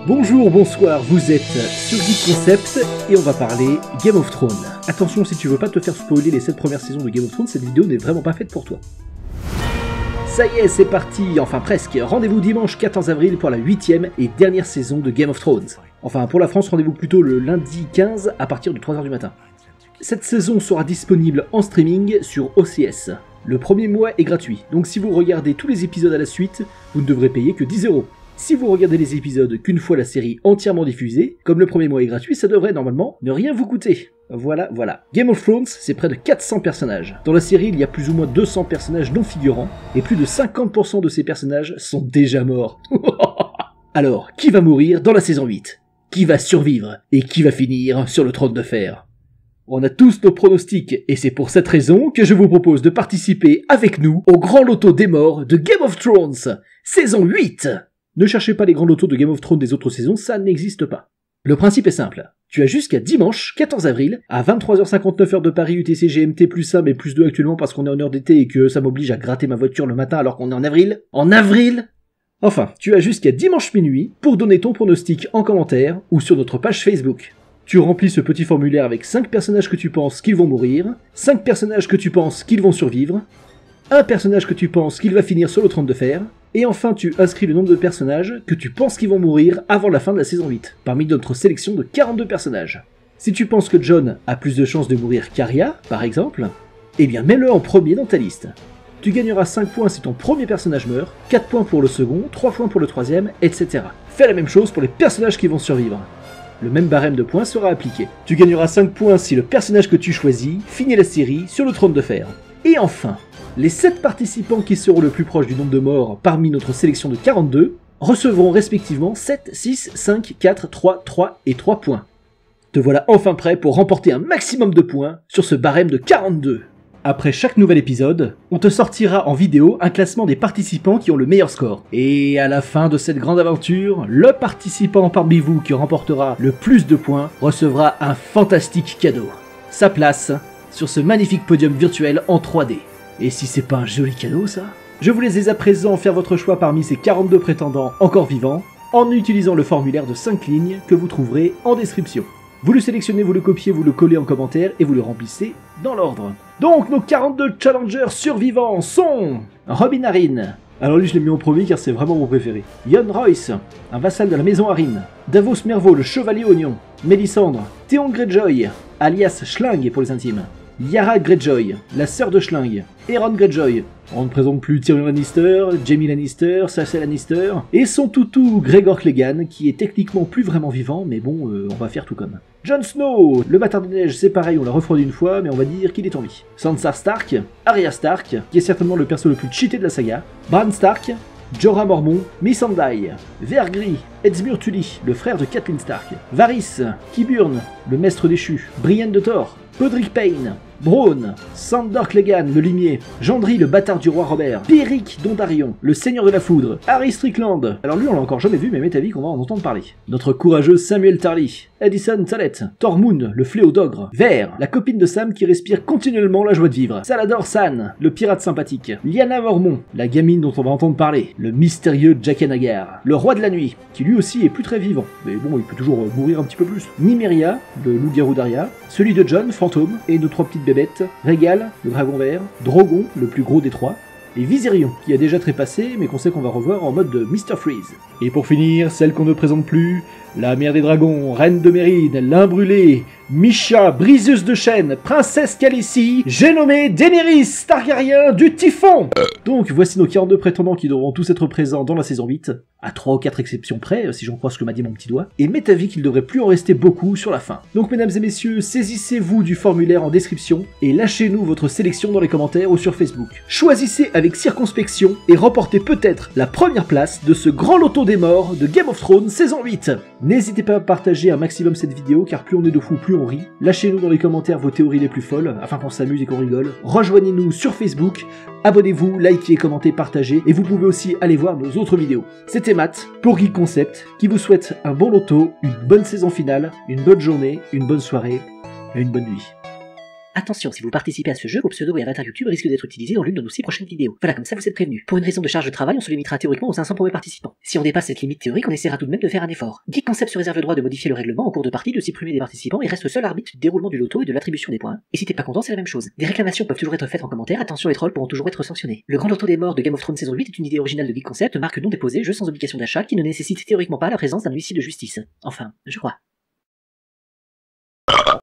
Bonjour, bonsoir, vous êtes sur Geek Concept et on va parler Game of Thrones. Attention, si tu veux pas te faire spoiler les 7 premières saisons de Game of Thrones, cette vidéo n'est vraiment pas faite pour toi. Ça y est, c'est parti, enfin presque. Rendez-vous dimanche 14 avril pour la 8ème et dernière saison de Game of Thrones. Enfin, pour la France, rendez-vous plutôt le lundi 15 à partir de 3h du matin. Cette saison sera disponible en streaming sur OCS. Le premier mois est gratuit, donc si vous regardez tous les épisodes à la suite, vous ne devrez payer que 10€. Si vous regardez les épisodes qu'une fois la série entièrement diffusée, comme le premier mois est gratuit, ça devrait normalement ne rien vous coûter. Voilà. Game of Thrones, c'est près de 400 personnages. Dans la série, il y a plus ou moins 200 personnages non figurants, et plus de 50% de ces personnages sont déjà morts. Alors, qui va mourir dans la saison 8 ? Qui va survivre ? Et qui va finir sur le trône de fer ? On a tous nos pronostics, et c'est pour cette raison que je vous propose de participer avec nous au grand loto des morts de Game of Thrones, saison 8 ! Ne cherchez pas les grands lotos de Game of Thrones des autres saisons, ça n'existe pas. Le principe est simple. Tu as jusqu'à dimanche, 14 avril, à 23h59 heure de Paris UTC GMT plus 1 mais plus 2 actuellement parce qu'on est en heure d'été et que ça m'oblige à gratter ma voiture le matin alors qu'on est en avril. En avril ! Enfin, tu as jusqu'à dimanche minuit pour donner ton pronostic en commentaire ou sur notre page Facebook. Tu remplis ce petit formulaire avec 5 personnages que tu penses qu'ils vont mourir, 5 personnages que tu penses qu'ils vont survivre, un personnage que tu penses qu'il va finir sur le trône de fer, et enfin tu inscris le nombre de personnages que tu penses qu'ils vont mourir avant la fin de la saison 8, parmi notre sélection de 42 personnages. Si tu penses que Jon a plus de chances de mourir qu'Arya, par exemple, eh bien mets-le en premier dans ta liste. Tu gagneras 5 points si ton premier personnage meurt, 4 points pour le second, 3 points pour le troisième, etc. Fais la même chose pour les personnages qui vont survivre. Le même barème de points sera appliqué. Tu gagneras 5 points si le personnage que tu choisis finit la série sur le trône de fer. Et enfin, les 7 participants qui seront le plus proches du nombre de morts parmi notre sélection de 42 recevront respectivement 7, 6, 5, 4, 3 et 3 points. Te voilà enfin prêt pour remporter un maximum de points sur ce barème de 42. Après chaque nouvel épisode, on te sortira en vidéo un classement des participants qui ont le meilleur score. Et à la fin de cette grande aventure, le participant parmi vous qui remportera le plus de points recevra un fantastique cadeau. Sa place sur ce magnifique podium virtuel en 3D. Et si c'est pas un joli cadeau ça ? Je vous laisse dès à présent faire votre choix parmi ces 42 prétendants encore vivants en utilisant le formulaire de 5 lignes que vous trouverez en description. Vous le sélectionnez, vous le copiez, vous le collez en commentaire et vous le remplissez dans l'ordre. Donc nos 42 challengers survivants sont Robin Arryn. Alors lui je l'ai mis en premier car c'est vraiment mon préféré. Yohn Royce, un vassal de la maison Arryn. Davos Mervo, le chevalier oignon. Mélisandre, Theon Greyjoy, alias Schling pour les intimes. Yara Greyjoy, la sœur de Schling, Aeron Greyjoy, on ne présente plus Tyrion Lannister, Jaime Lannister, Cersei Lannister, et son toutou Gregor Clegane, qui est techniquement plus vraiment vivant, mais bon, on va faire tout comme. Jon Snow, le bâtard des neiges, c'est pareil, on l'a refroidi une fois, mais on va dire qu'il est en vie. Sansa Stark, Arya Stark, qui est certainement le perso le plus cheaté de la saga, Bran Stark, Jorah Mormont, Missandei, Vergris, Edsmure Tully, le frère de Catelyn Stark, Varys, Qyburn, le maître déchu, Brienne de Thor, Podrick Payne, Bronn, Sandor Clegane, le limier, Gendry, le bâtard du roi Robert, Beric Dondarrion, le seigneur de la foudre, Harry Strickland, alors lui on l'a encore jamais vu mais mets ta vie qu'on va en entendre parler, notre courageux Samuel Tarly, Addison Tallett, Tormund, le fléau d'ogre, Ver, la copine de Sam qui respire continuellement la joie de vivre, Salador San, le pirate sympathique, Lyanna Mormont, la gamine dont on va entendre parler, le mystérieux Jaqen H'ghar, le roi de la nuit, qui lui aussi est plus très vivant, mais bon il peut toujours mourir un petit peu plus, Nymeria, le loup-garou d'Arya, celui de Jon, Fantôme, et nos 3 petites bébêtes, Rhaegal, le dragon vert, Drogon, le plus gros des 3, et Viserion, qui a déjà trépassé, mais qu'on sait qu'on va revoir en mode de Mr. Freeze. Et pour finir, celle qu'on ne présente plus, la mère des dragons, reine de Méride, l'un brûlé, Misha, briseuse de chaînes, princesse Khaleesi, j'ai nommé Daenerys Targaryen du Typhon. Donc voici nos 42 prétendants qui devront tous être présents dans la saison 8, à 3 ou 4 exceptions près, si j'en crois ce que m'a dit mon petit doigt, et m'est avis qu'il devrait plus en rester beaucoup sur la fin. Donc mesdames et messieurs, saisissez-vous du formulaire en description, et lâchez-nous votre sélection dans les commentaires ou sur Facebook. Choisissez avec circonspection, et remportez peut-être la première place de ce grand loto des morts de Game of Thrones saison 8. N'hésitez pas à partager un maximum cette vidéo, car plus on est de fous, plus on rit. Lâchez-nous dans les commentaires vos théories les plus folles, afin qu'on s'amuse et qu'on rigole. Rejoignez-nous sur Facebook, abonnez-vous, likez, commentez, partagez, et vous pouvez aussi aller voir nos autres vidéos. C'était Matt, pour Geek Concept, qui vous souhaite un bon loto, une bonne saison finale, une bonne journée, une bonne soirée, et une bonne nuit. Attention, si vous participez à ce jeu, vos pseudos et avatars YouTube risquent d'être utilisés dans l'une de nos 6 prochaines vidéos. Voilà, comme ça vous êtes prévenus. Pour une raison de charge de travail, on se limitera théoriquement aux 500 premiers participants. Si on dépasse cette limite théorique, on essaiera tout de même de faire un effort. Geek Concept se réserve le droit de modifier le règlement en cours de partie, de supprimer des participants et reste seul arbitre du déroulement du loto et de l'attribution des points. Et si t'es pas content, c'est la même chose. Des réclamations peuvent toujours être faites en commentaire, attention les trolls pourront toujours être sanctionnés. Le grand loto des morts de Game of Thrones saison 8 est une idée originale de Geek Concept, marque non déposée, jeu sans obligation d'achat qui ne nécessite théoriquement pas la présence d'un huissier de justice. Enfin, je crois.